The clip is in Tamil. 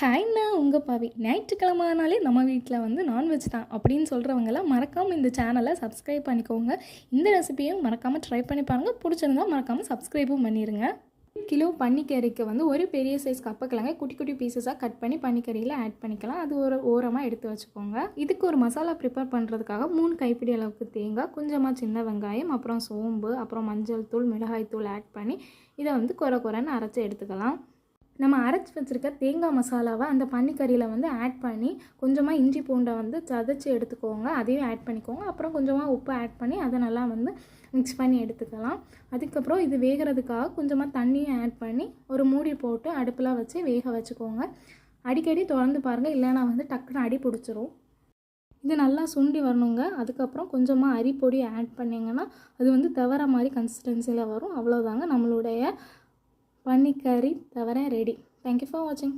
ஹாய்ண்ணா உங்கள் பாவி ஞாயிற்றுக்கிழமைனாலே நம்ம வீட்டில் வந்து நான்வெஜ் தான் அப்படின்னு சொல்கிறவங்களாம் மறக்காமல் இந்த சேனலை சப்ஸ்கிரைப் பண்ணிக்கோங்க. இந்த ரெசிபியும் மறக்காமல் ட்ரை பண்ணி பாருங்கள். பிடிச்சிருந்தா மறக்காமல் சப்ஸ்கிரைபும் பண்ணிடுங்க. கிலோ பன்னிக்கறிக்கு வந்து ஒரு பெரிய சைஸ் கப்பக்கிழங்க குட்டி குட்டி பீசஸாக கட் பண்ணி பன்னிக்கறியில் ஆட் பண்ணிக்கலாம். அது ஒரு ஓரமாக எடுத்து வச்சுக்கோங்க. இதுக்கு ஒரு மசாலா ப்ரிப்பேர் பண்ணுறதுக்காக 3 கைப்பிடி அளவுக்கு தேங்காய், கொஞ்சமாக சின்ன வெங்காயம், அப்புறம் சோம்பு, அப்புறம் மஞ்சள் தூள், மிளகாய் தூள் ஆட் பண்ணி இதை வந்து குறைன்னு அரைச்சி எடுத்துக்கலாம். நம்ம அரைச்சி வச்சுருக்க தேங்காய் மசாலாவை அந்த பன்னிக்கறியில் வந்து ஆட் பண்ணி கொஞ்சமாக இஞ்சி பூண்டை வந்து சதைச்சி எடுத்துக்கோங்க. அதையும் ஆட் பண்ணிக்கோங்க. அப்புறம் கொஞ்சமாக உப்பு ஆட் பண்ணி அதை நல்லா வந்து மிக்ஸ் பண்ணி எடுத்துக்கலாம். அதுக்கப்புறம் இது வேகிறதுக்காக கொஞ்சமாக தண்ணியும் ஆட் பண்ணி ஒரு மூடி போட்டு அடுப்பில் வச்சு வேக வச்சுக்கோங்க. அடிக்கடி திறந்து பாருங்கள், இல்லைனா வந்து டக்குன்னு அடி பிடிச்சிரும். இது நல்லா சுண்டி வரணுங்க. அதுக்கப்புறம் கொஞ்சமாக அரிப்பொடி ஆட் பண்ணிங்கன்னா அது வந்து தவற மாதிரி கன்சிஸ்டன்சியில் வரும். அவ்வளோதாங்க, நம்மளுடைய பன்னிக்கறி தவிர ரெடி. தேங்க்யூ ஃபார் வாட்சிங்.